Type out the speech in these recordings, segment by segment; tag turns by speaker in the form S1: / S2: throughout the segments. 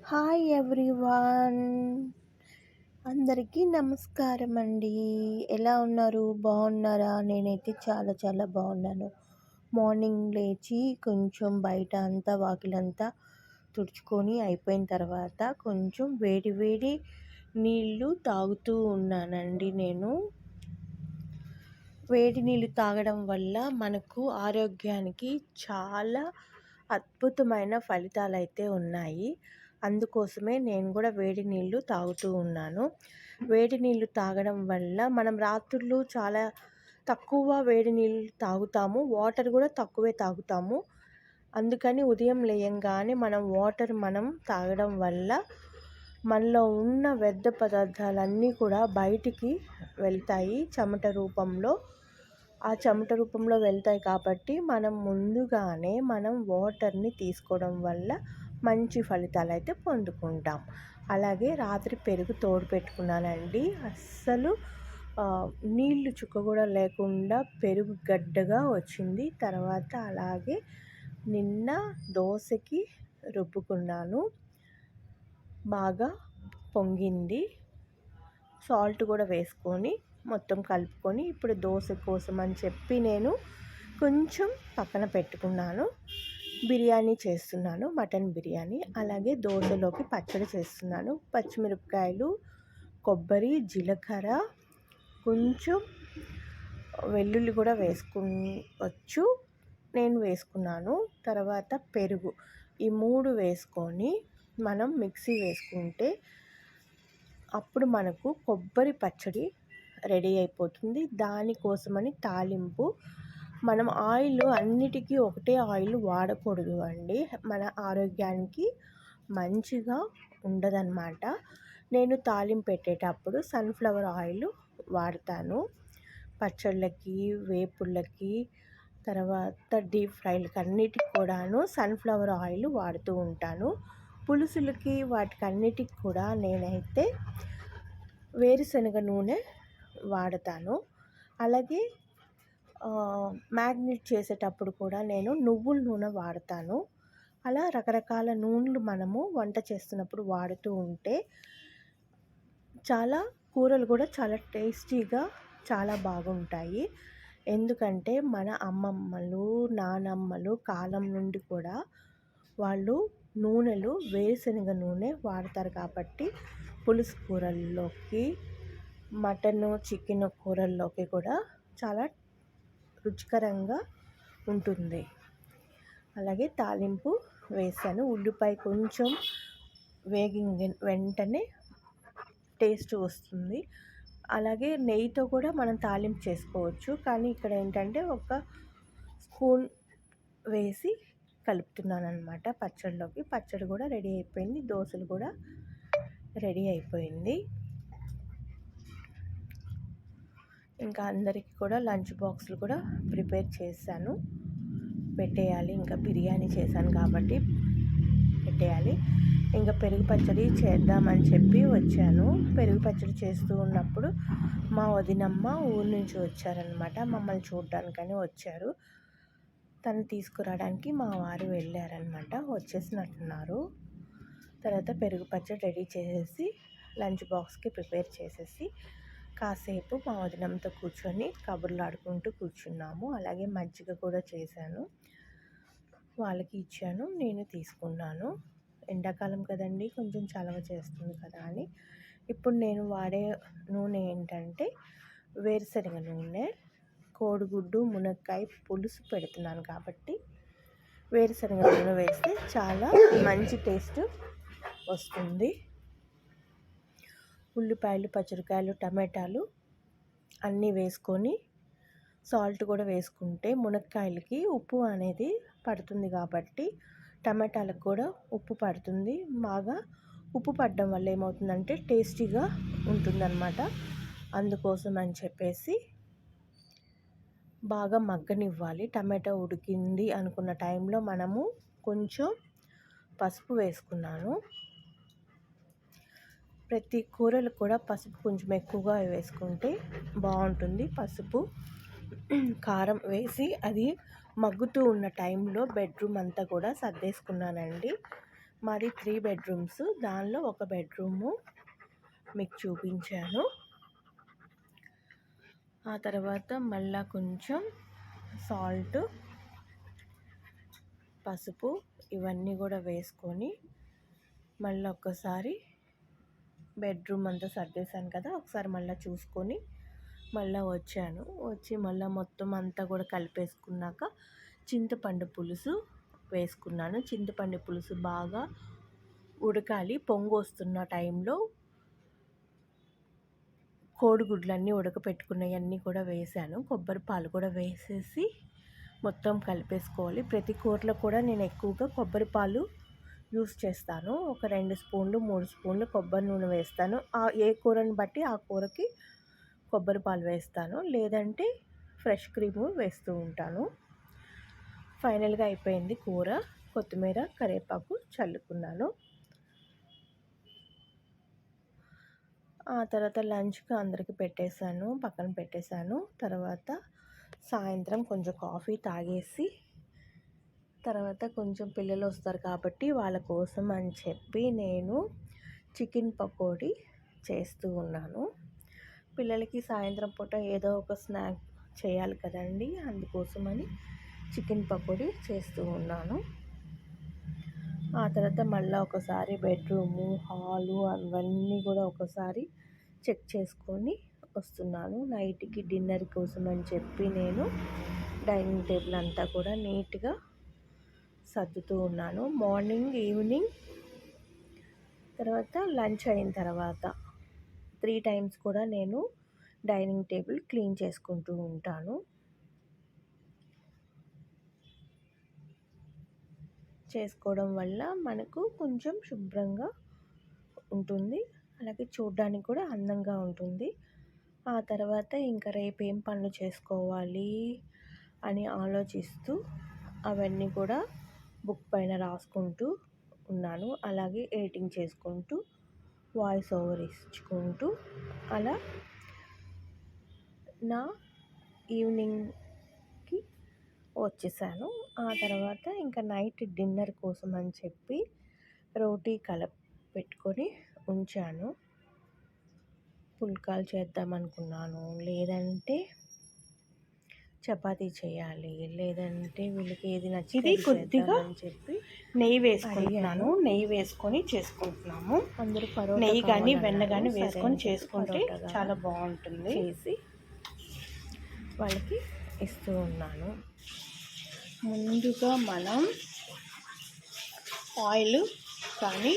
S1: Hi everyone, అందరికీ నమస్కారం అండి. ఎలా ఉన్నారు? బాగున్నారా? నేనైతే చాలా చాలా బాగున్నాను. మార్నింగ్ లేచి కొంచెం బయట అంతా వాకిలంతా తుడుచుకొని అయిపోయిన తర్వాత కొంచెం వేడి వేడి నీళ్ళు తాగుతూ ఉన్నానండి. నేను వేడి నీళ్ళు తాగడం వల్ల మనకు ఆరోగ్యానికి చాలా అద్భుతమైన ఫలితాలు అయితే ఉన్నాయి. అందుకోసమే నేను కూడా వేడి నీళ్ళు తాగుతూ ఉన్నాను. వేడి నీళ్ళు తాగడం వల్ల మనం రాత్రుళ్ళు చాలా తక్కువ వేడి నీళ్ళు తాగుతాము, వాటర్ కూడా తక్కువే తాగుతాము. అందుకని ఉదయం లేయంగానే వాటర్ తాగడం వల్ల మనలో ఉన్న వ్యర్థ పదార్థాలన్నీ కూడా బయటికి వెళ్తాయి చెమట రూపంలో. ఆ చెమట రూపంలో వెళ్తాయి కాబట్టి ముందుగానే వాటర్ని తీసుకోవడం వల్ల మంచి ఫలితాలు అయితే పొందుకుంటాం. అలాగే రాత్రి పెరుగు తోడు పెట్టుకున్నానండి. అస్సలు నీళ్ళు చుక్క కూడా లేకుండా పెరుగు గడ్డగా వచ్చింది. తర్వాత అలాగే నిన్న దోశకి రుబ్బుకున్నాను, బాగా పొంగింది. సాల్ట్ కూడా వేసుకొని మొత్తం కలుపుకొని ఇప్పుడు దోశ కోసం అని చెప్పి నేను కొంచెం పక్కన పెట్టుకున్నాను. బిర్యానీ చేస్తున్నాను, మటన్ బిర్యానీ. అలాగే దోశలోకి పచ్చడి చేస్తున్నాను. పచ్చిమిరపకాయలు, కొబ్బరి, జీలకర్ర, కొంచెం వెల్లుల్లి కూడా వేసుకోవచ్చు, నేను వేసుకున్నాను. తర్వాత పెరుగు, ఈ 3 వేసుకొని మిక్సీ వేసుకుంటే అప్పుడు మనకు కొబ్బరి పచ్చడి రెడీ అయిపోతుంది. దానికోసమని తాలింపు, ఆయిల్ అన్నిటికీ ఒకటే ఆయిల్ వాడకూడదు అండి, మన ఆరోగ్యానికి మంచిగా ఉండదన్నమాట. నేను తాలింపు పెట్టేటప్పుడు సన్ఫ్లవర్ ఆయిల్ వాడతాను. పచ్చళ్ళకి, వేపుళ్ళకి, తర్వాత డీప్ ఫ్రైలకి అన్నిటికి కూడాను సన్ఫ్లవర్ ఆయిల్ వాడుతూ ఉంటాను. పులుసులకి వాటికి అన్నిటికి కూడా నేనైతే వేరుశనగ నూనె వాడతాను. అలాగే మ్యాగ్నేట్ చేసేటప్పుడు కూడా నేను నువ్వుల నూనె వాడతాను. అలా రకరకాల నూనెలు వంట చేస్తున్నప్పుడు వాడుతూ ఉంటే చాలా కూరలు కూడా చాలా టేస్టీగా చాలా బాగుంటాయి. ఎందుకంటే మన అమ్మమ్మలు, నానమ్మలు కాలం నుండి కూడా వాళ్ళు నూనెలు వేరుశనగ నూనె వాడతారు కాబట్టి పులుసు కూరల్లోకి, మటన్, చికెన్ కూరల్లోకి కూడా చాలా రుచికరంగా ఉంటుంది. అలాగే తాలింపు వేసాను. ఉల్లిపాయ కొంచెం వేగిన వెంటనే టేస్ట్ వస్తుంది. అలాగే నెయ్యితో కూడా మనం తాలింపు చేసుకోవచ్చు, కానీ ఇక్కడ ఏంటంటే ఒక స్పూన్ వేసి కలుపుతున్నాను అనమాట పచ్చడిలోకి. పచ్చడి కూడా రెడీ అయిపోయింది, దోశలు కూడా రెడీ అయిపోయింది. ఇంకా అందరికీ కూడా లంచ్ బాక్సులు కూడా ప్రిపేర్ చేశాను, పెట్టేయాలి. ఇంకా బిర్యానీ చేశాను కాబట్టి పెట్టేయాలి. ఇంకా పెరుగు పచ్చడి చేద్దామని చెప్పి వచ్చాను. పెరుగు పచ్చడి చేస్తూ ఉన్నప్పుడు మా వదినమ్మ ఊరి నుంచి వచ్చారనమాట, మమ్మల్ని చూడడానికని వచ్చారు. తను తీసుకురావడానికి మా వారు వెళ్ళారనమాట, వచ్చేసినట్టున్నారు. తర్వాత పెరుగు పచ్చడి రెడీ చేసేసి లంచ్ బాక్స్కి ప్రిపేర్ చేసేసి కాసేపు మా వదినంతో కూర్చొని కబుర్లు ఆడుకుంటూ కూర్చున్నాము. అలాగే మజ్జిగ కూడా చేశాను, వాళ్ళకి ఇచ్చాను, నేను తీసుకున్నాను. ఎండాకాలం కదండి, కొంచెం చలవ చేస్తుంది కదా అని. ఇప్పుడు నేను వాడే నూనె ఏంటంటే వేరుశనగ నూనె. కోడిగుడ్డు, మునక్కాయ పులుసు పెడుతున్నాను కాబట్టి వేరుశనగ నూనె వేస్తే చాలా మంచి టేస్ట్ వస్తుంది. ఉల్లిపాయలు, పచ్చిమిరపకాయలు, టమాటాలు అన్నీ వేసుకొని సాల్ట్ కూడా వేసుకుంటే మునక్కాయలకి ఉప్పు అనేది పడుతుంది కాబట్టి టమాటాలకు కూడా ఉప్పు పడుతుంది. బాగా ఉప్పు పడడం వల్ల ఏమవుతుందంటే టేస్టీగా ఉంటుందన్నమాట. అందుకోసం అని చెప్పేసి బాగా మగ్గనివ్వాలి. టమాటా ఉడికింది అనుకున్న టైంలో కొంచెం పసుపు వేసుకున్నాను. ప్రతి కూరలు కూడా పసుపు కొంచెం ఎక్కువగా వేసుకుంటే బాగుంటుంది. పసుపు, కారం వేసి అది మగ్గుతూ ఉన్న టైంలో బెడ్రూమ్ అంతా కూడా సర్దేసుకున్నానండి. మాది 3 బెడ్రూమ్స్. దానిలో ఒక బెడ్రూము మీకు చూపించాను. ఆ తర్వాత మళ్ళా కొంచెం సాల్ట్, పసుపు ఇవన్నీ కూడా వేసుకొని మళ్ళీ ఒక్కసారి బెడ్రూమ్ అంతా సర్దేశాను కదా, ఒకసారి మళ్ళీ చూసుకొని మళ్ళీ వచ్చి మళ్ళీ మొత్తం అంతా కూడా కలిపేసుకున్నాక చింతపండు పులుసు వేసుకున్నాను. చింతపండు పులుసు బాగా ఉడకాలి. పొంగు వస్తున్న టైంలో కోడిగుడ్లన్నీ ఉడకపెట్టుకున్నవన్నీ కూడా వేసాను. కొబ్బరి పాలు కూడా వేసేసి మొత్తం కలిపేసుకోవాలి. ప్రతి కూరలో కూడా నేను ఎక్కువగా కొబ్బరి పాలు యూస్ చేస్తాను. ఒక 2 స్పూన్లు 3 స్పూన్లు కొబ్బరి నూనె వేస్తాను. ఏ కూరని బట్టి ఆ కూరకి కొబ్బరి పాలు వేస్తాను, లేదంటే ఫ్రెష్ క్రీము వేస్తూ ఉంటాను. ఫైనల్గా అయిపోయింది కూర. కొత్తిమీర కరివేపాకు చల్లుకున్నాను. ఆ తర్వాత లంచ్కి అందరికి పెట్టేశాను, పక్కన పెట్టేశాను. తర్వాత సాయంత్రం కొంచెం కాఫీ తాగేసి తర్వాత కొంచెం పిల్లలు వస్తారు కాబట్టి వాళ్ళ కోసం అని చెప్పి నేను చికెన్ పకోడీ చేస్తూ ఉన్నాను. పిల్లలకి సాయంత్రం పూట ఏదో ఒక స్నాక్ చేయాలి కదండి, అందుకోసమని చికెన్ పకోడీ చేస్తూ ఉన్నాను. ఆ తర్వాత మళ్ళీ ఒకసారి బెడ్రూము, హాలు అవన్నీ కూడా ఒకసారి చెక్ చేసుకొని వస్తున్నాను. నైట్కి డిన్నర్ కోసం అని చెప్పి నేను డైనింగ్ టేబుల్ అంతా కూడా నీట్గా సర్దుతూ ఉన్నాను. మార్నింగ్, ఈవినింగ్, తర్వాత లంచ్ అయిన తర్వాత 3 టైమ్స్ కూడా నేను డైనింగ్ టేబుల్ క్లీన్ చేసుకుంటూ ఉంటాను. చేసుకోవడం వల్ల మనకు కొంచెం శుభ్రంగా ఉంటుంది, అలాగే చూడడానికి కూడా అందంగా ఉంటుంది. ఆ తర్వాత ఇంకా రేపు ఏం పనులు చేసుకోవాలి అని ఆలోచిస్తూ అవన్నీ కూడా బుక్ పైన రాసుకుంటూ ఉన్నాను. అలాగే ఎడిటింగ్ చేసుకుంటూ వాయిస్ ఓవర్ ఇచ్చుకుంటూ అలా నా ఈవినింగ్కి వచ్చేసాను. ఆ తర్వాత ఇంకా నైట్ డిన్నర్ కోసం అని చెప్పి రోటీ పెట్టుకొని ఉంచాను. పుల్కాలు చేద్దాం అనుకున్నాను, లేదంటే చపాతీ చేయాలి, లేదంటే వీళ్ళకి ఏది నచ్చింది కొద్దిగా అని చెప్పి నెయ్యి వేసుకుంటున్నాను. నెయ్యి వేసుకొని చేసుకుంటున్నాము. అందరూ నెయ్యి కానీ వెన్న కానీ వేసుకొని చేసుకుంటే చాలా బాగుంటుంది. చేసి వాళ్ళకి ఇస్తూ ఉన్నాను. ముందుగా మనం ఆయిల్ కానీ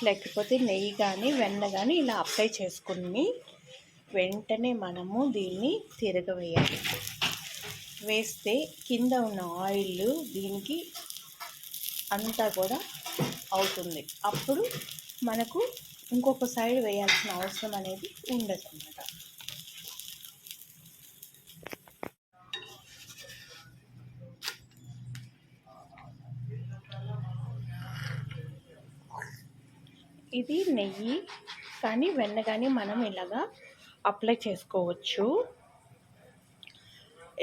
S1: లేకపోతే నెయ్యి కానీ వెన్న కానీ ఇలా అప్లై చేసుకుని వెంటనే మనము దీన్ని తిరగవేయాలి. వేస్తే కింద ఉన్న ఆయిల్ దీనికి అంతా కూడా అవుతుంది. అప్పుడు మనకు ఇంకొక సైడ్ వేయాల్సిన అవసరం అనేది ఉండదు అన్నమాట. ఇది నెయ్యి కానీ వెన్న కానీ మనం ఇలాగా అప్లై చేసుకోవచ్చు.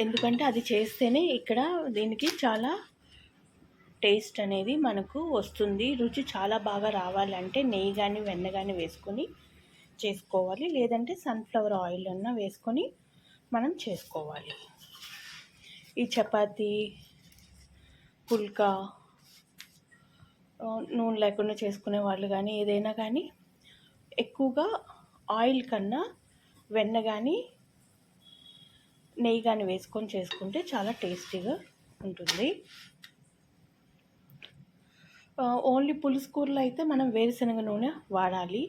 S1: ఎందుకంటే అది చేస్తేనే ఇక్కడ దీనికి చాలా టేస్ట్ అనేది మనకు వస్తుంది. రుచి చాలా బాగా రావాలంటే నెయ్యి కానీ వెన్న కానీ వేసుకొని చేసుకోవాలి, లేదంటే సన్ఫ్లవర్ ఆయిల్ అన్నా వేసుకొని మనం చేసుకోవాలి. ఈ చపాతీ, పుల్కా నూనె లేకుండా చేసుకునే వాళ్ళు కానీ ఏదైనా కానీ ఎక్కువగా ఆయిల్ కన్నా వెన్న కానీ నెయ్యి కానీ వేసుకొని చేసుకుంటే చాలా టేస్టీగా ఉంటుంది. ఓన్లీ పులుసు కూరలో అయితే మనం వేరుశనగ నూనె వాడాలి.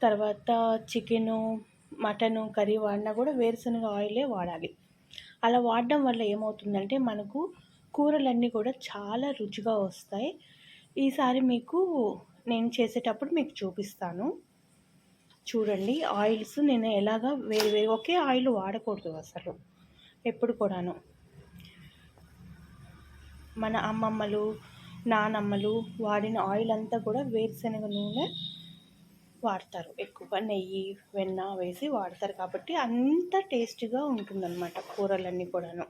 S1: తర్వాత చికెను, మటను కర్రీ వాడినా కూడా వేరుశనగ ఆయిలే వాడాలి. అలా వాడడం వల్ల ఏమవుతుందంటే మనకు కూరలన్నీ కూడా చాలా రుచిగా వస్తాయి. ఈసారి మీకు నేను చేసేటప్పుడు మీకు చూపిస్తాను. చూడండి, ఆయిల్స్ నేను ఎలాగా వేరు ఒకే ఆయిల్ వాడకూడదు అసలు ఎప్పుడు కూడాను. మన అమ్మమ్మలు, నానమ్మలు వాడిన ఆయిల్ అంతా కూడా వేరుశనగ నూనె వాడతారు. ఎక్కువగా నెయ్యి, వెన్న వేసి వాడతారు కాబట్టి అంత టేస్టీగా ఉంటుందన్నమాట కూరలన్నీ కూడాను.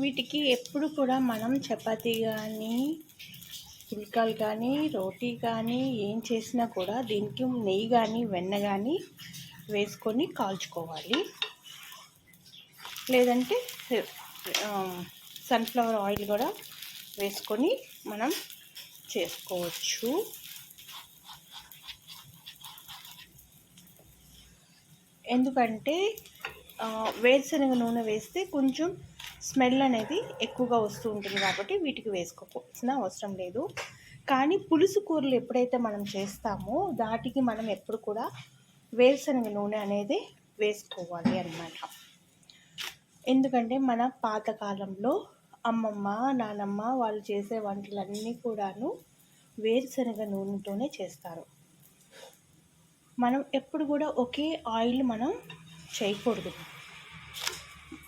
S1: వీటికి ఎప్పుడు కూడా మనం చపాతీ కానీ పుల్కాలు కానీ రోటీ కానీ ఏం చేసినా కూడా దీనికి నెయ్యి కానీ వెన్న కానీ వేసుకొని కాల్చుకోవాలి. లేదంటే సన్ఫ్లవర్ ఆయిల్ కూడా వేసుకొని మనం చేసుకోవచ్చు. ఎందుకంటే వేరుశనగ నూనె వేస్తే కొంచెం స్మెల్ అనేది ఎక్కువగా వస్తూ ఉంటుంది కాబట్టి వీటికి వేసుకోవాల్సిన అవసరం లేదు. కానీ పులుసు కూరలు ఎప్పుడైతే మనం చేస్తామో దాటికి మనం ఎప్పుడు కూడా వేరుశనగ నూనె అనేది వేసుకోవాలి అన్నమాట. ఎందుకంటే మన పాతకాలంలో అమ్మమ్మ నానమ్మ వాళ్ళు చేసే వంటలన్నీ కూడాను వేరుశనగ నూనెతోనే చేస్తారు. మనం ఎప్పుడు కూడా ఒకే ఆయిల్ మనం చేయకూడదు,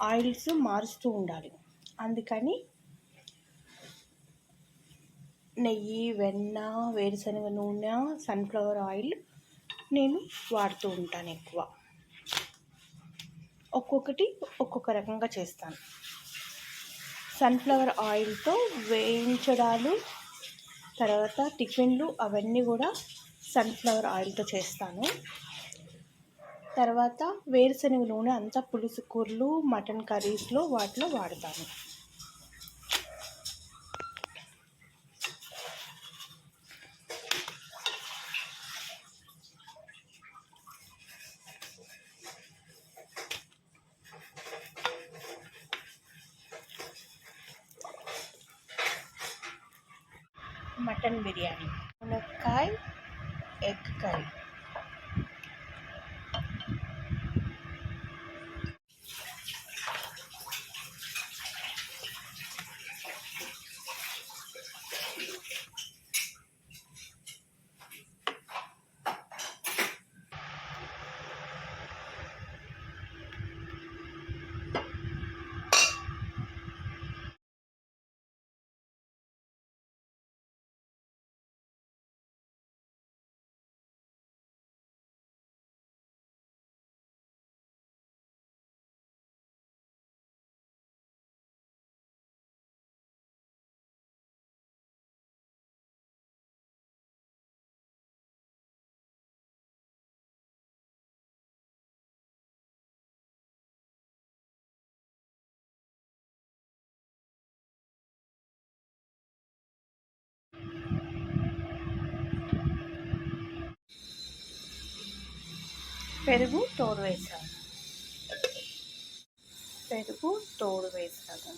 S1: ఆయిల్స్ మారుస్తూ ఉండాలి. అందుకని నెయ్యి వెన్న వేరుశనగ నూనె సన్ఫ్లవర్ ఆయిల్ నేను వాడుతూ ఉంటాను ఎక్కువ. ఒక్కొక్కటి ఒక్కొక్క రకంగా చేస్తాను. సన్ఫ్లవర్ ఆయిల్తో వేయించడాలు, తర్వాత టిఫిన్లు అవన్నీ కూడా సన్ఫ్లవర్ ఆయిల్తో చేస్తాను. తర్వాత వేరుశనగ నూనె అంతా పులుసు కూరలు మటన్ కర్రీస్లో వాటిలో వాడతాను. మటన్ బిర్యానీ, మునక్కాయ ఎగ్ కర్రీ. పెరుగు తోడు వేసాను.